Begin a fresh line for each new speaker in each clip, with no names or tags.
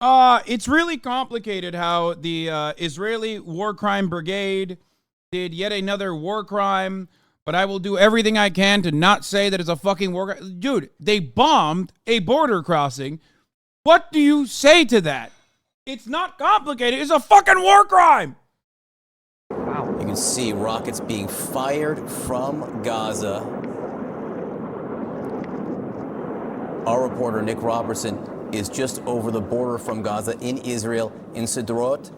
It's really complicated how the Israeli War Crime Brigade did yet another war crime, but I will do everything I can to not say that it's a fucking war crime. Dude, they bombed a border crossing. What do you say to that? It's not complicated. It's a fucking war crime.
Wow. You can see rockets being fired from Gaza. Our reporter, Nick Robertson, is just over the border from Gaza in Israel, in Sderot.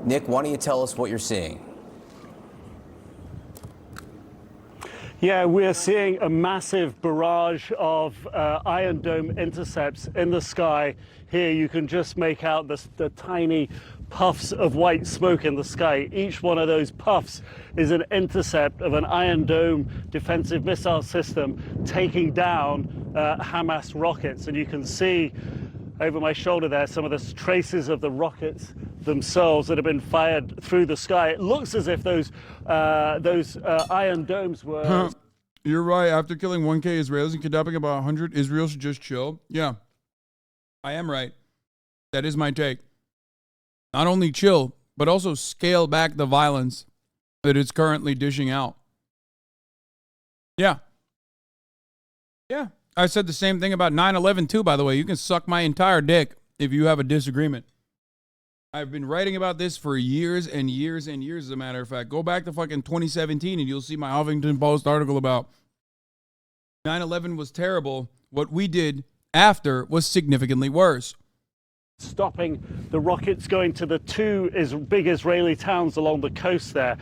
Nick, why don't you tell us what you're seeing?
Yeah, we're seeing a massive barrage of Iron Dome intercepts in the sky. Here you can just make out the tiny puffs of white smoke in the sky. Each one of those puffs is an intercept of an Iron Dome defensive missile system taking down Hamas rockets. And you can see over my shoulder there some of the traces of the rockets themselves that have been fired through the sky. It looks as if those Iron Domes were...
You're right. After killing 1K Israelis and kidnapping about 100, Israel should just chill. Yeah, I am right. That is my take. Not only chill, but also scale back the violence that it's currently dishing out. Yeah. Yeah. I said the same thing about 9/11 too, by the way. You can suck my entire dick if you have a disagreement. I've been writing about this for years and years and years, as a matter of fact. Go back to fucking 2017 and you'll see my Huffington Post article about 9/11 was terrible. What we did after was significantly worse.
Stopping the rockets going to the two big Israeli towns along the coast there.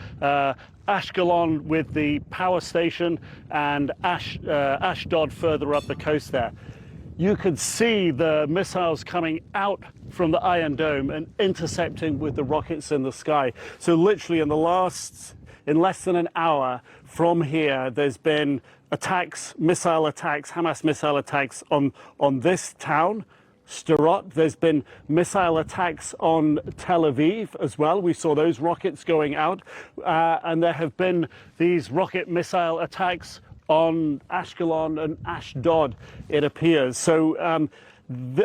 Ashkelon with the power station and Ashdod further up the coast there. You could see the missiles coming out from the Iron Dome and intercepting with the rockets in the sky. So literally in less than an hour from here, there's been attacks, missile attacks, Hamas missile attacks on this town, Sderot. There's been missile attacks on Tel Aviv as well. We saw those rockets going out. And there have been these rocket missile attacks on Ashkelon and Ashdod, it appears. So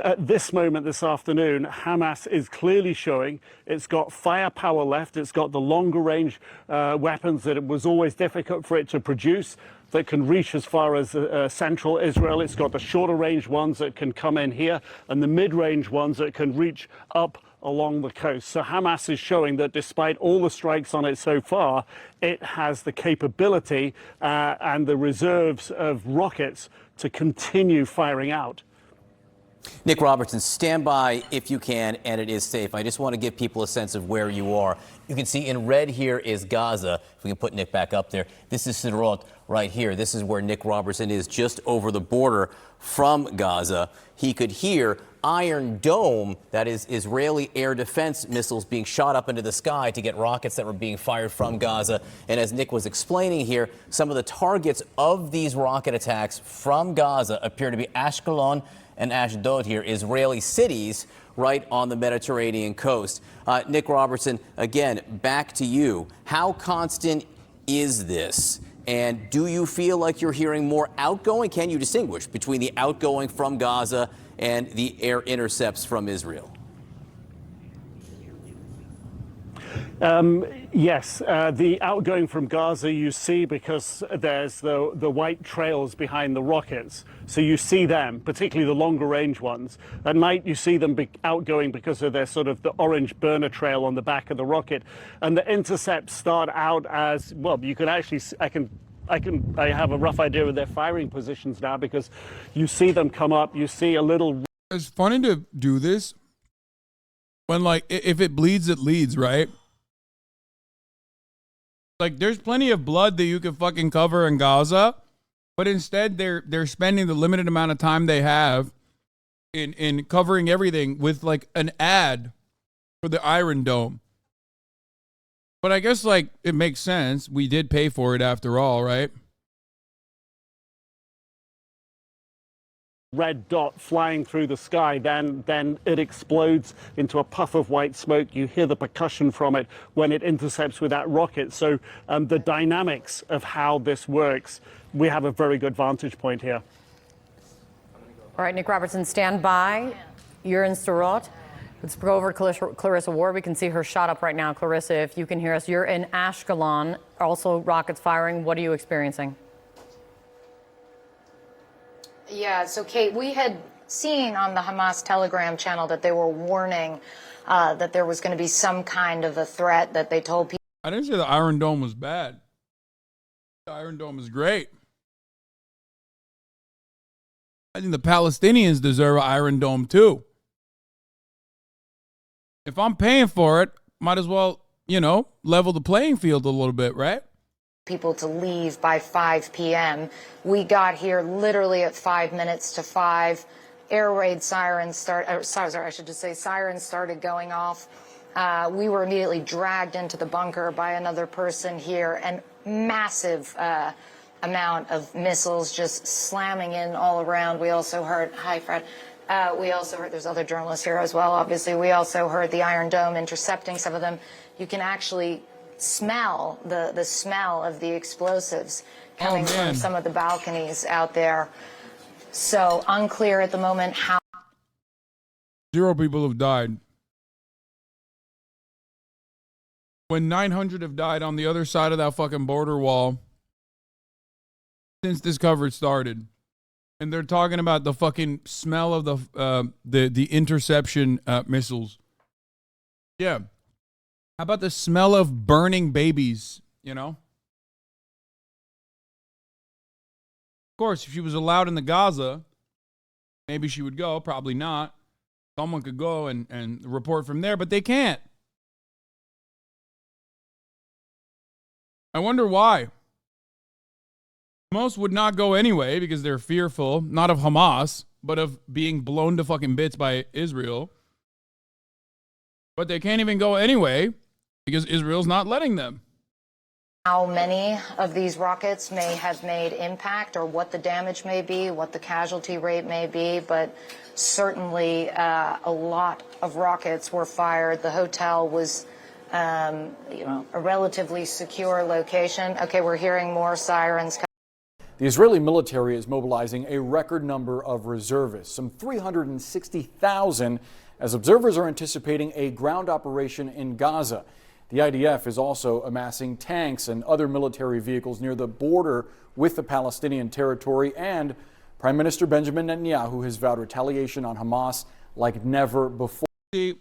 at this moment this afternoon, Hamas is clearly showing it's got firepower left. It's got the longer range weapons that it was always difficult for it to produce, that can reach as far as central Israel. It's got the shorter range ones that can come in here and the mid-range ones that can reach up along the coast. So Hamas is showing that despite all the strikes on it so far, it has the capability and the reserves of rockets to continue firing out.
Nick Robertson, stand by if you can, and it is safe. I just want to give people a sense of where you are. You can see in red here is Gaza. If we can put Nick back up there. This is Sderot right here. This is where Nick Robertson is, just over the border from Gaza. He could hear Iron Dome, that is Israeli air defense missiles being shot up into the sky to get rockets that were being fired from Gaza. And as Nick was explaining here, some of the targets of these rocket attacks from Gaza appear to be Ashkelon and Ashdod here, Israeli cities right on the Mediterranean coast. Nick Robertson, again, back to you. How constant is this? And do you feel like you're hearing more outgoing? Can you distinguish between the outgoing from Gaza and the air intercepts from Israel?
Yes, the outgoing from Gaza you see because there's the white trails behind the rockets. So you see them, particularly the longer range ones. At night you see them outgoing because of their sort of the orange burner trail on the back of the rocket. And the intercepts start out as, well, you can actually, I have a rough idea of their firing positions now because you see them come up, you see a little...
It's funny to do this when, like, if it bleeds, it leads, right? Like, there's plenty of blood that you could fucking cover in Gaza, but instead they're spending the limited amount of time they have in covering everything with, like, an ad for the Iron Dome. But I guess, like, it makes sense. We did pay for it after all, right?
Red dot flying through the sky, then it explodes into a puff of white smoke. You hear the percussion from it when it intercepts with that rocket. So the dynamics of how this works, we have a very good vantage point here.
All right, Nick Robertson, stand by. You're in Sderot. Let's go over Clarissa Ward. We can see her shot up right now. Clarissa, if you can hear us, you're in Ashkelon. Also, rockets firing. What are you experiencing?
Yeah, so Kate, we had seen on the Hamas Telegram channel that they were warning that there was going to be some kind of a threat, that they told people.
I didn't say the Iron Dome was bad. The Iron Dome is great. I think the Palestinians deserve an Iron Dome too. If I'm paying for it, might as well, level the playing field a little bit, right?
People to leave by 5 p.m. We got here literally at 5 minutes to 5. Air raid sirens sirens started going off. We were immediately dragged into the bunker by another person here, and massive amount of missiles just slamming in all around. We also heard, hi Fred, we also heard, there's other journalists here as well, obviously. We also heard the Iron Dome intercepting some of them. You can actually smell the smell of the explosives coming from some of the balconies out there. So unclear at the moment how.
0 people have died. When 900 have died on the other side of that fucking border wall since this coverage started. And they're talking about the fucking smell of the interception missiles. Yeah. How about the smell of burning babies, Of course, if she was allowed in the Gaza, maybe she would go. Probably not. Someone could go and report from there, but they can't. I wonder why. Most would not go anyway because they're fearful, not of Hamas, but of being blown to fucking bits by Israel. But they can't even go anyway because Israel's not letting them.
How many of these rockets may have made impact, or what the damage may be, what the casualty rate may be, but certainly a lot of rockets were fired. The hotel was a relatively secure location. Okay, we're hearing more sirens.
The Israeli military is mobilizing a record number of reservists, some 360,000, as observers are anticipating a ground operation in Gaza. The IDF is also amassing tanks and other military vehicles near the border with the Palestinian territory, and Prime Minister Benjamin Netanyahu has vowed retaliation on Hamas like never before.
See,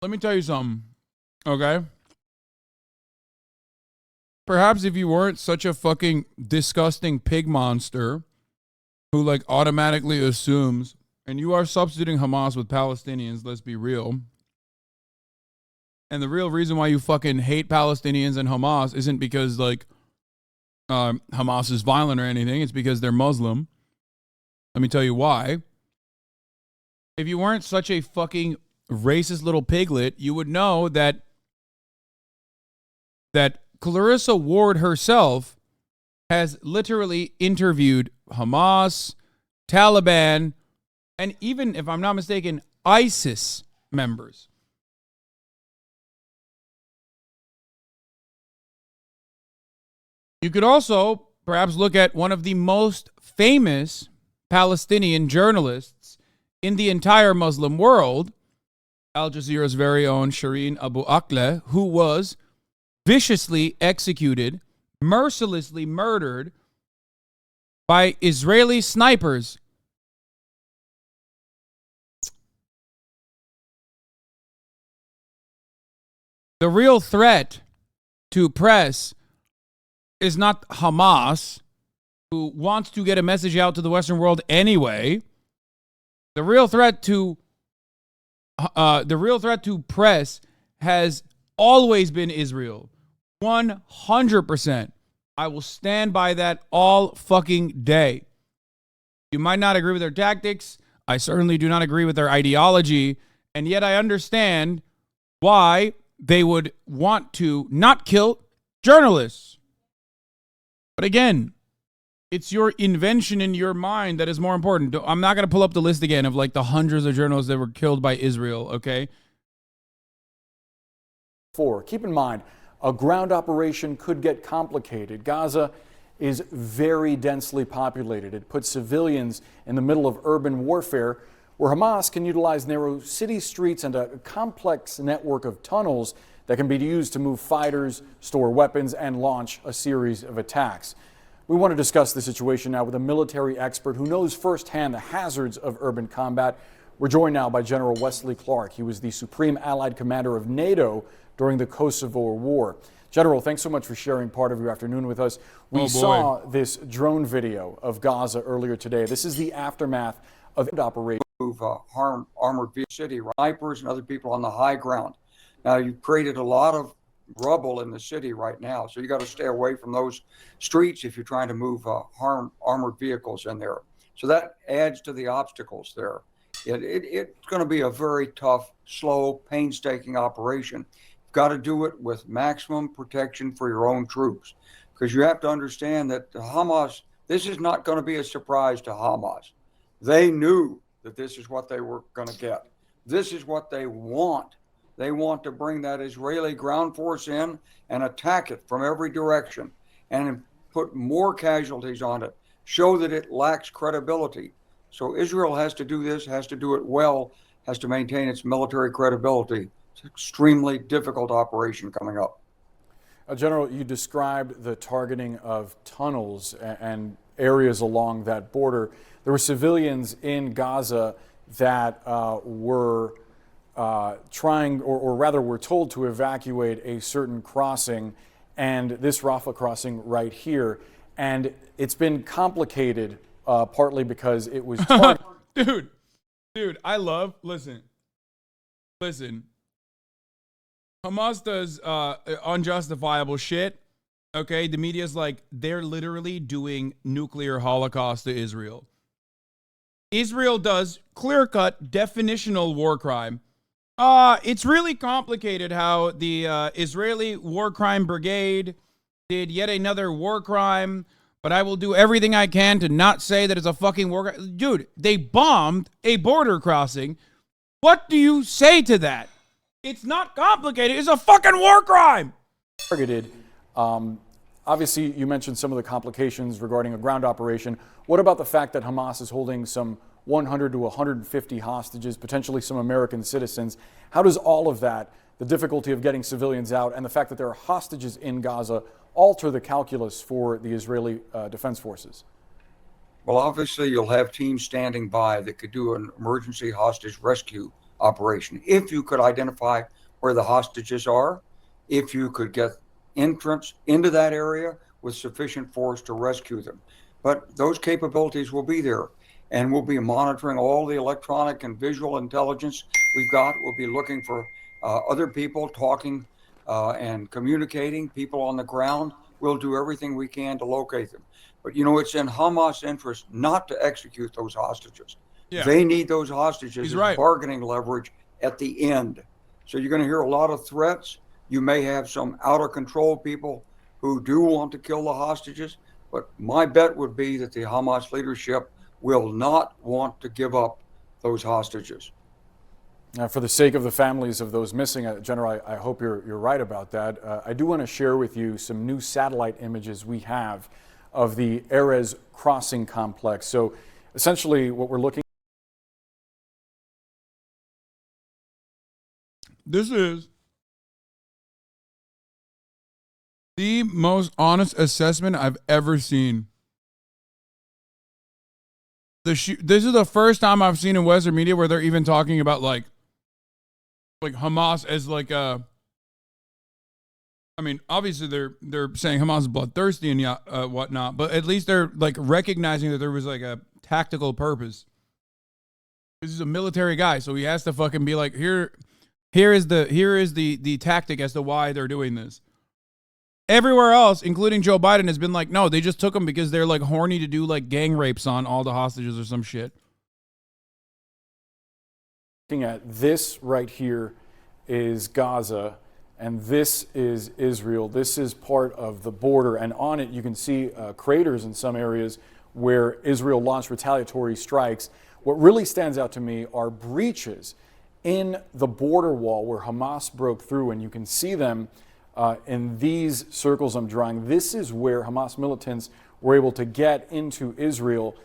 let me tell you something, okay? Perhaps if you weren't such a fucking disgusting pig monster who automatically assumes, and you are substituting Hamas with Palestinians, let's be real. And the real reason why you fucking hate Palestinians and Hamas isn't because Hamas is violent or anything. It's because they're Muslim. Let me tell you why. If you weren't such a fucking racist little piglet, you would know that Clarissa Ward herself has literally interviewed Hamas, Taliban, and even, if I'm not mistaken, ISIS members. You could also perhaps look at one of the most famous Palestinian journalists in the entire Muslim world, Al Jazeera's very own Shireen Abu Akleh, who was viciously executed, mercilessly murdered by Israeli snipers. The real threat to press is not Hamas, who wants to get a message out to the Western world anyway. The real threat to press has always been Israel. 100%. I will stand by that all fucking day. You might not agree with their tactics. I certainly do not agree with their ideology. And yet I understand why they would want to not kill journalists. But again, it's your invention in your mind that is more important. I'm not going to pull up the list again of the hundreds of journalists that were killed by Israel, okay?
Keep in mind, a ground operation could get complicated. Gaza is very densely populated. It puts civilians in the middle of urban warfare, where Hamas can utilize narrow city streets and a complex network of tunnels that can be used to move fighters, store weapons, and launch a series of attacks. We want to discuss the situation now with a military expert who knows firsthand the hazards of urban combat. We're joined now by General Wesley Clark. He was the Supreme Allied Commander of NATO during the Kosovo War. General, thanks so much for sharing part of your afternoon with us. We saw this drone video of Gaza earlier today. This is the aftermath of the operation.
Harm armored vehicle city, snipers and other people on the high ground. Now, you've created a lot of rubble in the city right now, so you got to stay away from those streets if you're trying to move armored vehicles in there. So that adds to the obstacles there. It's going to be a very tough, slow, painstaking operation. You've got to do it with maximum protection for your own troops, because you have to understand that Hamas, this is not going to be a surprise to Hamas. They knew that this is what they were going to get. This is what they want. They want to bring that Israeli ground force in and attack it from every direction and put more casualties on it, show that it lacks credibility. So Israel has to do this, has to do it well, has to maintain its military credibility. It's an extremely difficult operation coming up.
General, you described the targeting of tunnels and areas along that border. There were civilians in Gaza that were trying, or rather were told to evacuate a certain crossing, and this Rafah crossing right here. And it's been complicated partly because it was
dude, listen. Hamas does unjustifiable shit. Okay, the media's like, they're literally doing nuclear holocaust to Israel. Israel does clear-cut definitional war crime. It's really complicated how the Israeli War Crime Brigade did yet another war crime, but I will do everything I can to not say that it's a fucking war crime. Dude, they bombed a border crossing. What do you say to that? It's not complicated. It's a fucking war crime.
Targeted. Obviously, you mentioned some of the complications regarding a ground operation. What about the fact that Hamas is holding some 100 to 150 hostages, potentially some American citizens? How does all of that, the difficulty of getting civilians out and the fact that there are hostages in Gaza, alter the calculus for the Israeli Defense Forces?
Well, obviously, you'll have teams standing by that could do an emergency hostage rescue operation. If you could identify where the hostages are, if you could get entrance into that area with sufficient force to rescue them. But those capabilities will be there, and we'll be monitoring all the electronic and visual intelligence we've got. We'll be looking for other people talking and communicating, people on the ground. We'll do everything we can to locate them. But, you know, it's in Hamas' interest not to execute those hostages. Yeah. They need those hostages as bargaining leverage at the end. So you're going to hear a lot of threats. You may have some out-of-control people who do want to kill the hostages, but my bet would be that the Hamas leadership will not want to give up those hostages.
For the sake of the families of those missing, General, I hope you're right about that. I do want to share with you some new satellite images we have of the Erez crossing complex. So essentially what we're looking.
This is the most honest assessment I've ever seen. This is the first time I've seen in Western media where they're even talking about like Hamas as like a. I mean, obviously they're saying Hamas is bloodthirsty and whatnot, but at least they're like recognizing that there was like a tactical purpose. This is a military guy, so he has to fucking be like, here is the tactic as to why they're doing this. Everywhere else, including Joe Biden, has been like, no, they just took them because they're like horny to do like gang rapes on all the hostages or some shit.
Looking at this right here is Gaza, and this is Israel. This is part of the border, and on it you can see craters in some areas where Israel launched retaliatory strikes. What really stands out to me are breaches in the border wall where Hamas broke through, and you can see them in these circles I'm drawing. This is where Hamas militants were able to get into Israel.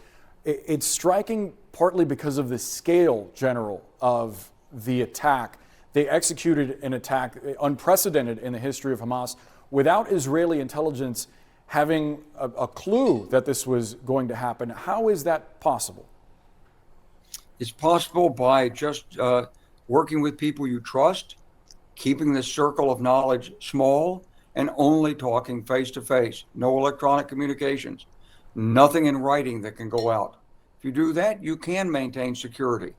It's striking partly because of the scale, General, of the attack. They executed an attack unprecedented in the history of Hamas without Israeli intelligence having a clue that this was going to happen. How is that possible?
It's possible by just working with people you trust, keeping the circle of knowledge small, and only talking face to face. No electronic communications, nothing in writing that can go out. If you do that, you can maintain security.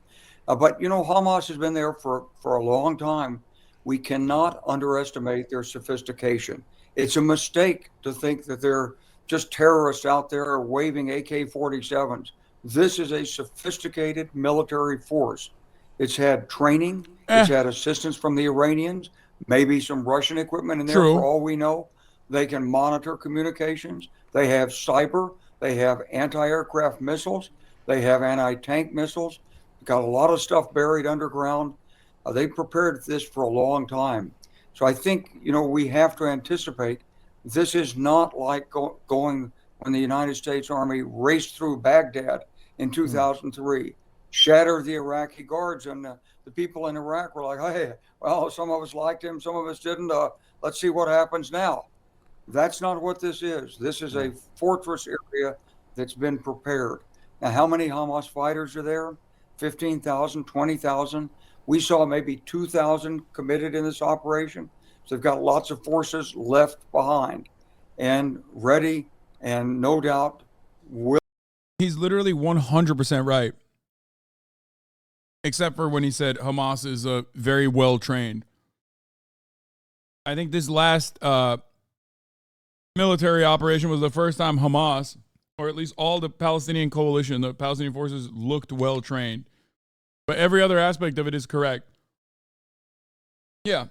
But you know, Hamas has been there for a long time. We cannot underestimate their sophistication. It's a mistake to think that they're just terrorists out there waving AK-47s. This is a sophisticated military force. It's had training, it's had assistance from the Iranians, maybe some Russian equipment in there for all we know. They can monitor communications. They have cyber, they have anti-aircraft missiles, they have anti-tank missiles. Got a lot of stuff buried underground. They prepared this for a long time. So I think, you know, we have to anticipate this is not like going when the United States Army raced through Baghdad in 2003, shattered the Iraqi guards, and the people in Iraq were like, hey, well, some of us liked him, some of us didn't. Let's see what happens now. That's not what this is. This is a fortress area that's been prepared. Now, how many Hamas fighters are there? 15,000, 20,000. We saw maybe 2,000 committed in this operation. So they've got lots of forces left behind and ready, and no doubt will.
He's literally 100% right. Except for when he said Hamas is very well trained. I think this last military operation was the first time Hamas, or at least all the Palestinian coalition, the Palestinian forces, looked well trained. But every other aspect of it is correct. Yeah.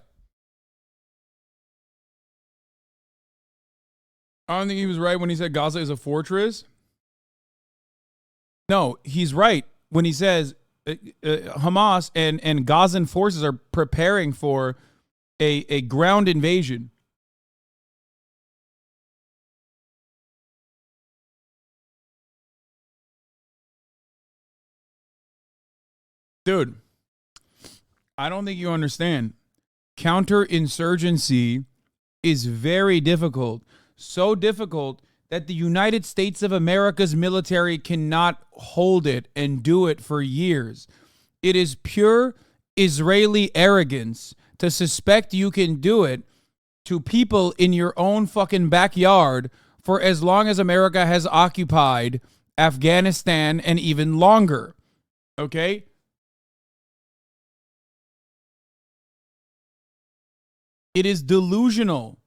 I don't think he was right when he said Gaza is a fortress. No, he's right when he says Hamas and Gazan forces are preparing for a ground invasion. Dude, I don't think you understand. Counterinsurgency is very difficult. So difficult that the United States of America's military cannot hold it and do it for years. It is pure Israeli arrogance to suspect you can do it to people in your own fucking backyard for as long as America has occupied Afghanistan and even longer. Okay? It is delusional.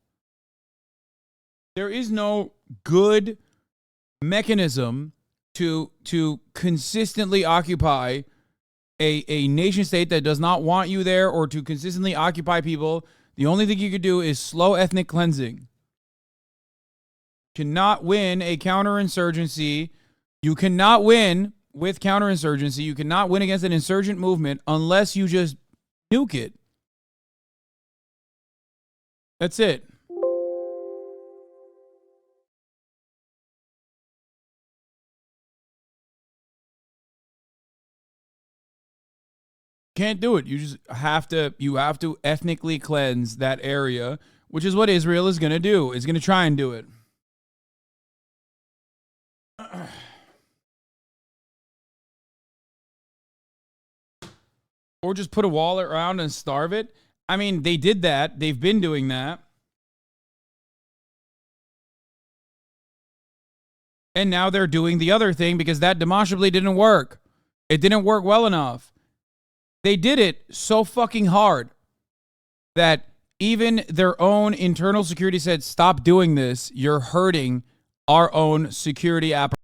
There is no good mechanism to consistently occupy a nation state that does not want you there, or to consistently occupy people. The only thing you could do is slow ethnic cleansing. Cannot win a counterinsurgency. You cannot win with counterinsurgency. You cannot win against an insurgent movement unless you just nuke it. That's it. Can't do it. You just have to, ethnically cleanse that area, which is what Israel is going to do. It's going to try and do it. Or just put a wall around and starve it. I mean, they did that. They've been doing that. And now they're doing the other thing because that demonstrably didn't work. It didn't work well enough. They did it so fucking hard that even their own internal security said, stop doing this. You're hurting our own security apparatus.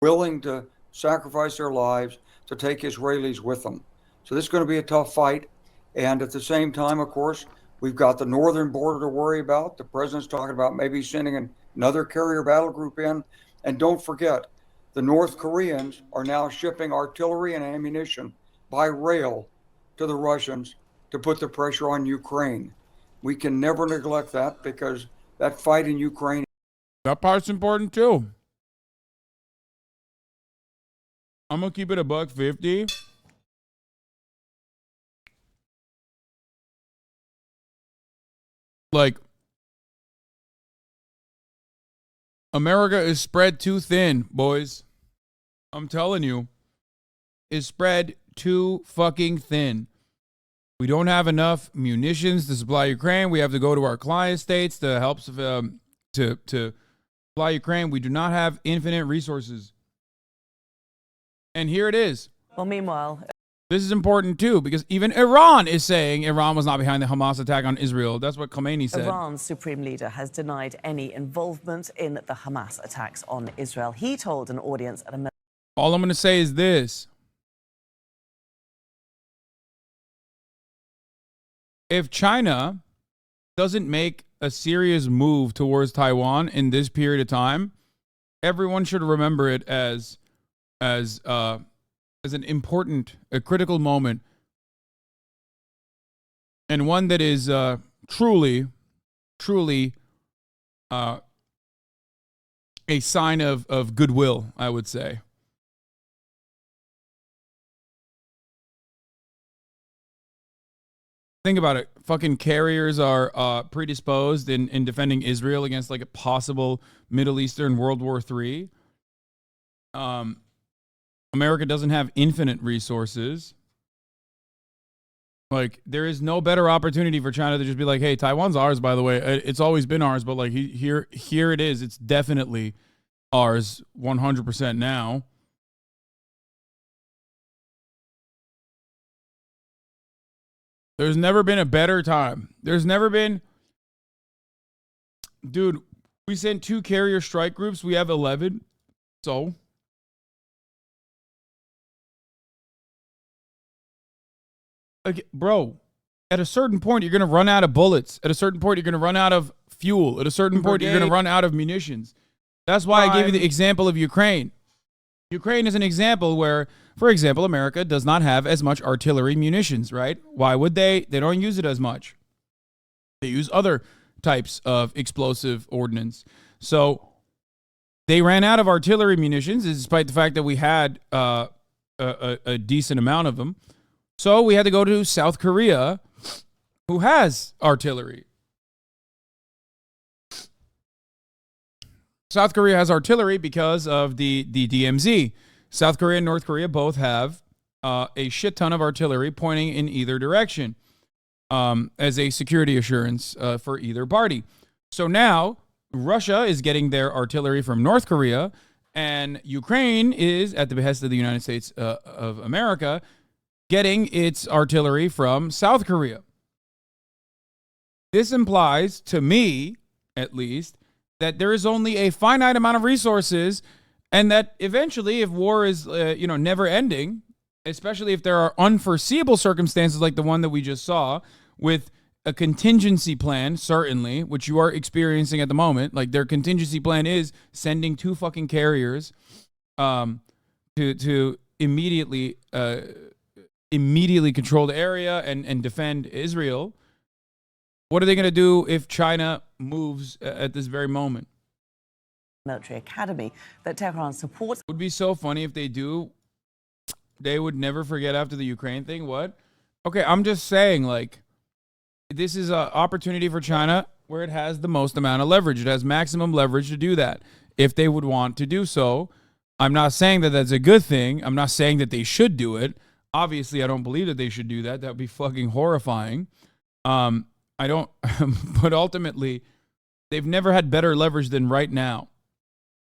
Willing to sacrifice their lives to take Israelis with them. So this is going to be a tough fight. And at the same time, of course, we've got the northern border to worry about. The president's talking about maybe sending another carrier battle group in. And don't forget, the North Koreans are now shipping artillery and ammunition by rail to the Russians to put the pressure on Ukraine. We can never neglect that, because that fight in Ukraine.
That part's important too. I'm gonna keep it $1.50. Like, America is spread too thin, boys. I'm telling you, is spread too fucking thin. We don't have enough munitions to supply Ukraine. We have to go to our client states to help to supply Ukraine. We do not have infinite resources. And here it is.
Well, meanwhile,
this is important too, because even Iran is saying Iran was not behind the Hamas attack on Israel. That's what Khomeini said.
Iran's supreme leader has denied any involvement in the Hamas attacks on Israel. He told an audience at a...
All I'm going to say is this. If China doesn't make a serious move towards Taiwan in this period of time, everyone should remember it as an important, a critical moment, and one that is truly a sign of goodwill, I would say. Think about it. Fucking carriers are predisposed in defending Israel against like a possible Middle Eastern World War III. America doesn't have infinite resources. Like, there is no better opportunity for China to just be like, hey, Taiwan's ours, by the way. It's always been ours, but like here it is. It's definitely ours 100% now. There's never been a better time. There's never been... Dude, we sent 2 carrier strike groups. We have 11. So... Like, bro, at a certain point, you're going to run out of bullets. At a certain point, you're going to run out of fuel. At a certain point, you're going to run out of munitions. That's why I gave you the example of Ukraine. Ukraine is an example where, for example, America does not have as much artillery munitions, right? Why would they? They don't use it as much. They use other types of explosive ordnance. So they ran out of artillery munitions, despite the fact that we had a decent amount of them. So we had to go to South Korea, who has artillery. South Korea has artillery because of the DMZ. South Korea and North Korea both have a shit ton of artillery pointing in either direction as a security assurance for either party. So now Russia is getting their artillery from North Korea, and Ukraine is, at the behest of the United States of America, getting its artillery from South Korea. This implies, to me, at least, that there is only a finite amount of resources, and that eventually, if war is, never ending, especially if there are unforeseeable circumstances like the one that we just saw, with a contingency plan, certainly, which you are experiencing at the moment, like their contingency plan is sending 2 fucking carriers to immediately control the area and defend Israel. What are they going to do if China moves at this very moment?
Military academy that Tehran supports.
It would be so funny if they do. They would never forget after the Ukraine thing. What? Okay, I'm just saying, like, this is an opportunity for China where it has the most amount of leverage. It has maximum leverage to do that if they would want to do so. I'm not saying that that's a good thing. I'm not saying that they should do it. Obviously, I don't believe that they should do that. That would be fucking horrifying. I don't, but ultimately, they've never had better leverage than right now.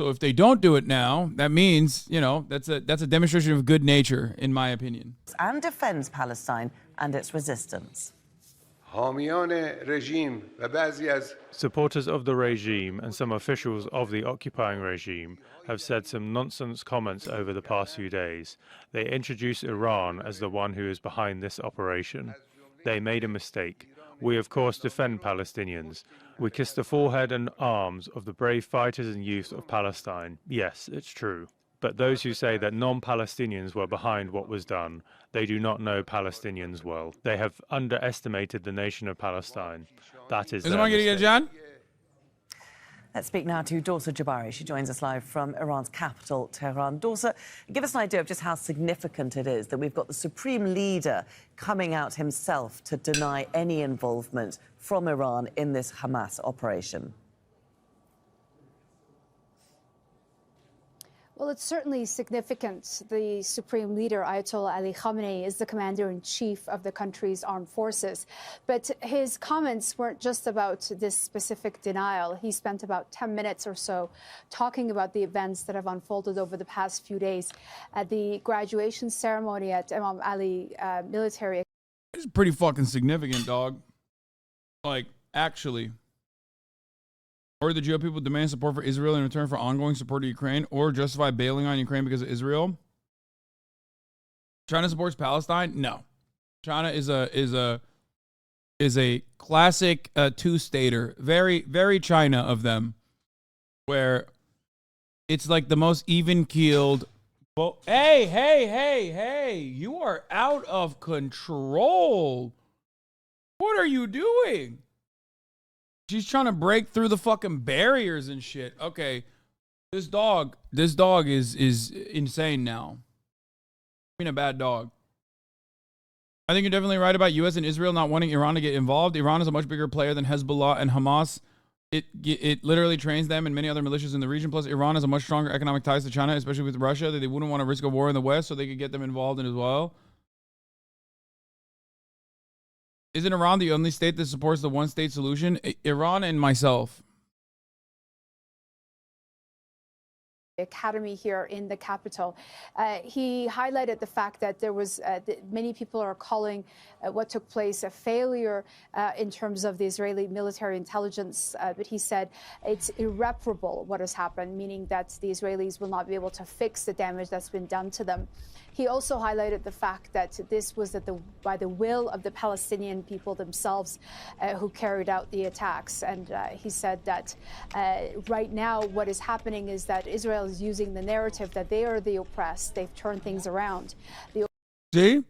So if they don't do it now, that means, that's a demonstration of good nature, in my opinion.
And defends Palestine and its resistance.
Supporters of the regime and some officials of the occupying regime have said some nonsense comments over the past few days. They introduced Iran as the one who is behind this operation. They made a mistake. We, of course, defend Palestinians. We kiss the forehead and arms of the brave fighters and youth of Palestine. Yes, it's true. But those who say that non-Palestinians were behind what was done, they do not know Palestinians well. They have underestimated the nation of Palestine. That is their mistake.
Let's speak now to Dorsa Jabari. She joins us live from Iran's capital, Tehran. Dorsa, give us an idea of just how significant it is that we've got the supreme leader coming out himself to deny any involvement from Iran in this Hamas operation.
Well, it's certainly significant. The supreme leader, Ayatollah Ali Khamenei, is the commander-in-chief of the country's armed forces. But his comments weren't just about this specific denial. He spent about 10 minutes or so talking about the events that have unfolded over the past few days at the graduation ceremony at Imam Ali Military.
It's pretty fucking significant, dog. Like, actually. Or the GOP people demand support for Israel in return for ongoing support to Ukraine, or justify bailing on Ukraine because of Israel. China supports Palestine? No. China is a classic two-stater, very, very China of them, where it's like the most even-keeled. Hey! You are out of control. What are you doing? She's trying to break through the fucking barriers and shit. Okay, this dog is insane now. Being a bad dog. I think you're definitely right about U.S. and Israel not wanting Iran to get involved. Iran is a much bigger player than Hezbollah and Hamas. It literally trains them and many other militias in the region. Plus, Iran has a much stronger economic ties to China, especially with Russia, that they wouldn't want to risk a war in the West, so they could get them involved in as well. Isn't Iran the only state that supports the one-state solution? Iran and myself.
Academy here in the capital. He highlighted the fact that there was many people are calling what took place a failure in terms of the Israeli military intelligence, but he said it's irreparable what has happened, meaning that the Israelis will not be able to fix the damage that's been done to them. He also highlighted the fact that this was by the will of the Palestinian people themselves who carried out the attacks. And he said that right now what is happening is that Israel is using the narrative that they are the oppressed. They've turned things around.
See?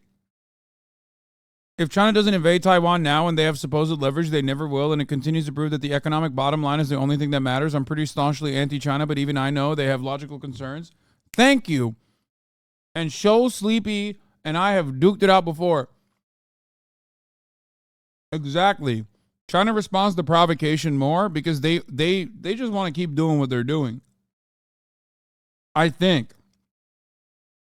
If China doesn't invade Taiwan now and they have supposed leverage, they never will, and it continues to prove that the economic bottom line is the only thing that matters. I'm pretty staunchly anti-China, but even I know they have logical concerns. Thank you. And Show Sleepy and I have duked it out before. Exactly. China responds to provocation more because they just want to keep doing what they're doing. I think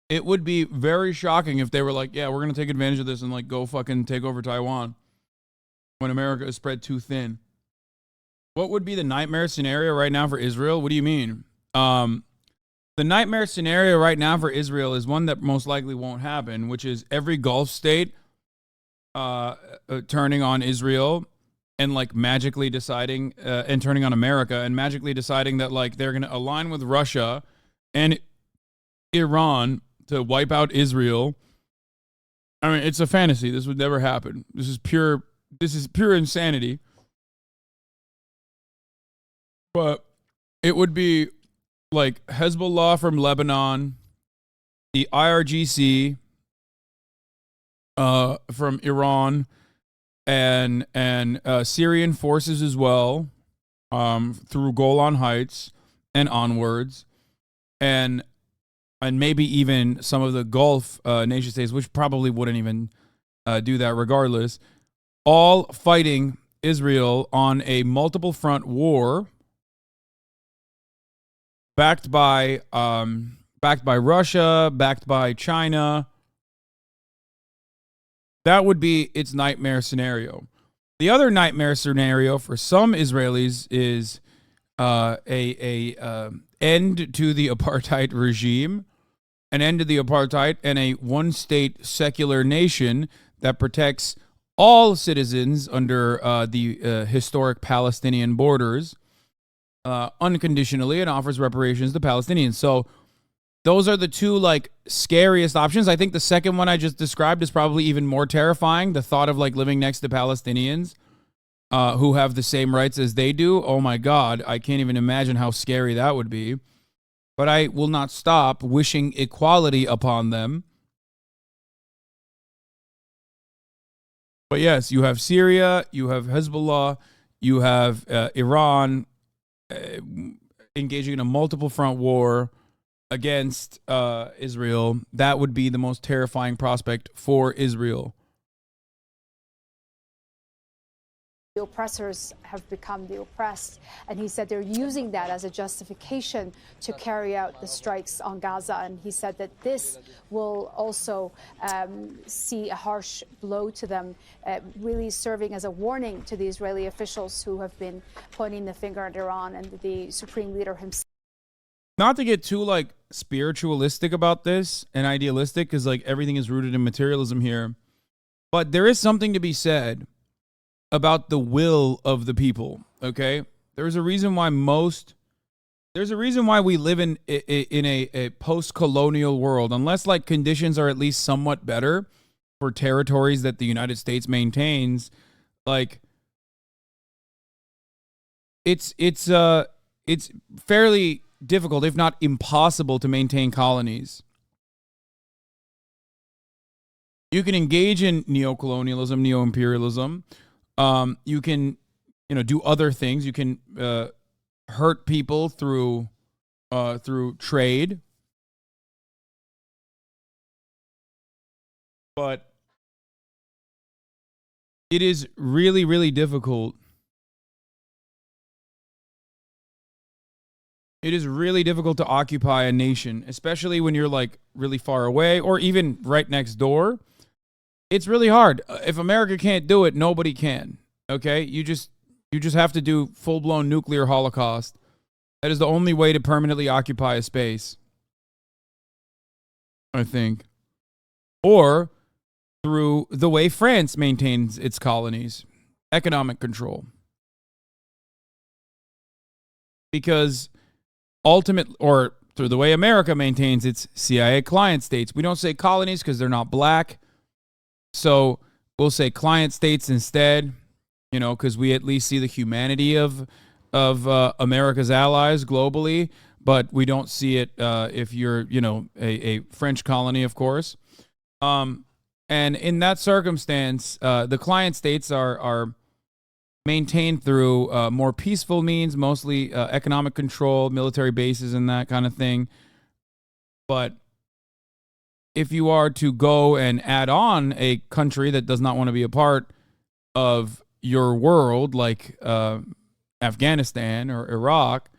it would be very shocking if they were like, yeah, we're going to take advantage of this and like go fucking take over Taiwan when America is spread too thin. What would be the nightmare scenario right now for Israel? What do you mean? The nightmare scenario right now for Israel is one that most likely won't happen, which is every Gulf state turning on Israel and like magically deciding and turning on America and magically deciding that like they're going to align with Russia and Iran to wipe out Israel. I mean, it's a fantasy. This would never happen. This is pure insanity. But it would be like Hezbollah from Lebanon, the IRGC from Iran, and Syrian forces as well, through Golan Heights and onwards, and maybe even some of the Gulf nation states, which probably wouldn't even do that regardless, all fighting Israel on a multiple front war. Backed by Russia, backed by China. That would be its nightmare scenario. The other nightmare scenario for some Israelis is a end to the apartheid regime, an end to the apartheid, and a one-state secular nation that protects all citizens under the historic Palestinian borders. Unconditionally and offers reparations to Palestinians. So those are the two like scariest options. I think the second one I just described is probably even more terrifying. The thought of like living next to Palestinians who have the same rights as they do. Oh my God, I can't even imagine how scary that would be. But I will not stop wishing equality upon them. But yes, you have Syria, you have Hezbollah, you have Iran, engaging in a multiple front war against Israel. That would be the most terrifying prospect for Israel.
The oppressors have become the oppressed, and he said they're using that as a justification to carry out the strikes on Gaza. And he said that this will also see a harsh blow to them, really serving as a warning to the Israeli officials who have been pointing the finger at Iran and the supreme leader himself.
Not to get too like spiritualistic about this and idealistic, because like everything is rooted in materialism here, but there is something to be said about the will of the people. Okay, there's a reason why we live in a post-colonial world, unless like conditions are at least somewhat better for territories that the United States maintains. Like it's fairly difficult, if not impossible, to maintain colonies. You can engage in neocolonialism, neo-imperialism. You can, do other things. You can hurt people through trade. But it is really, really difficult. It is really difficult to occupy a nation, especially when you're like really far away or even right next door. It's really hard. If America can't do it, nobody can. Okay? You just have to do full-blown nuclear holocaust. That is the only way to permanently occupy a space, I think. Or through the way France maintains its colonies, economic control. Because or through the way America maintains its CIA client states. We don't say colonies because they're not black. So we'll say client states instead, because we at least see the humanity of America's allies globally, but we don't see it if you're, a French colony, of course. And in that circumstance, the client states are maintained through more peaceful means, mostly economic control, military bases, and that kind of thing. But if you are to go and add on a country that does not want to be a part of your world, like Afghanistan or Iraq,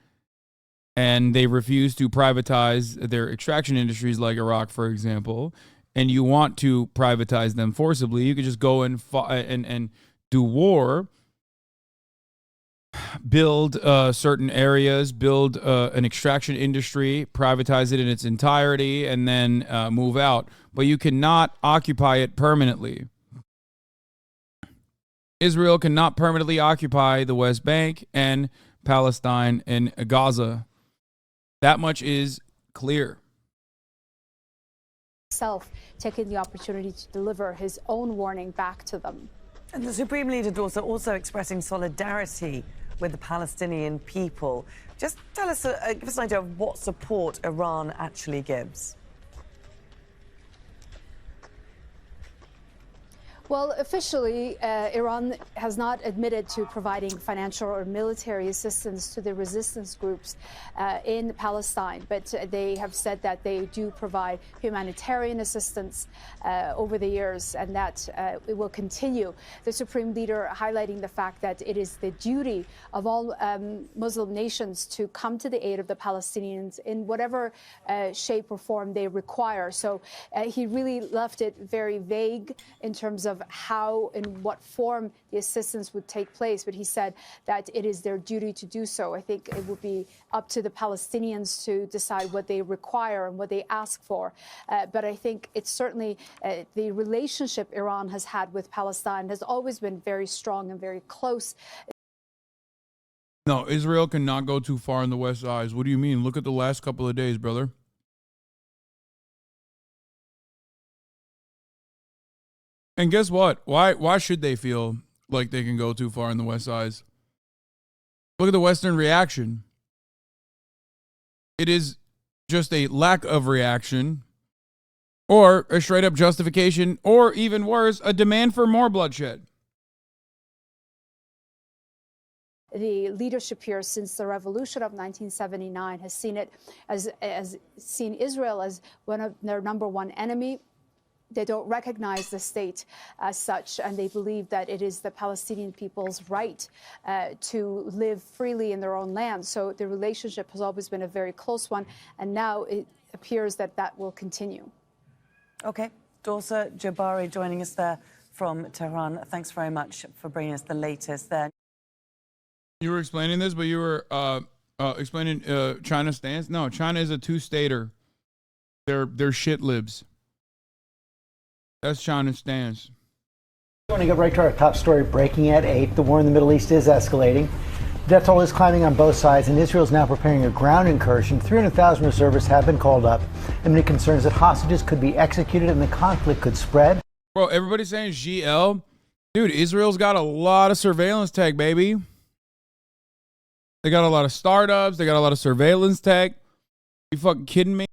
and they refuse to privatize their extraction industries like Iraq, for example, and you want to privatize them forcibly, you could just go and do war, build certain areas, build an extraction industry, privatize it in its entirety, and then move out. But you cannot occupy it permanently. Israel cannot permanently occupy the West Bank and Palestine and Gaza. That much is clear.
Taking the opportunity to deliver his own warning back to them.
And the Supreme Leader also expressing solidarity with the Palestinian people. Just tell us, give us an idea of what support Iran actually gives.
Well, officially, Iran has not admitted to providing financial or military assistance to the resistance groups in Palestine, but they have said that they do provide humanitarian assistance over the years, and that it will continue. The Supreme Leader highlighting the fact that it is the duty of all Muslim nations to come to the aid of the Palestinians in whatever shape or form they require. So he really left it very vague in terms of how, in what form the assistance would take place. But he said that it is their duty to do so. I think it would be up to the Palestinians to decide what they require and what they ask for. But I think it's certainly the relationship Iran has had with Palestine has always been very strong and very close.
No, Israel cannot go too far in the West eyes. What do you mean? Look at the last couple of days, brother. And guess what? Why should they feel like they can go too far in the West eyes? Look at the Western reaction. It is just a lack of reaction, or a straight up justification, or even worse, a demand for more bloodshed.
The leadership here since the revolution of 1979 has seen it seen Israel as one of their #1 enemy. They don't recognize the state as such, and they believe that it is the Palestinian people's right to live freely in their own land. So the relationship has always been a very close one, and now it appears that that will continue.
Okay. Dorsa Jabari joining us there from Tehran. Thanks very much for bringing us the latest there.
You were explaining this, but you were explaining China's stance. No, China is a two-stater. They're shit libs. That's China's stance.
We want to get right to our top story, breaking at 8. The war in the Middle East is escalating. Death toll is climbing on both sides, and Israel is now preparing a ground incursion. 300,000 reservists have been called up, and many concerns that hostages could be executed and the conflict could spread.
Bro, everybody's saying GL. Dude, Israel's got a lot of surveillance tech, baby. They got a lot of startups. They got a lot of surveillance tech. You fucking kidding me?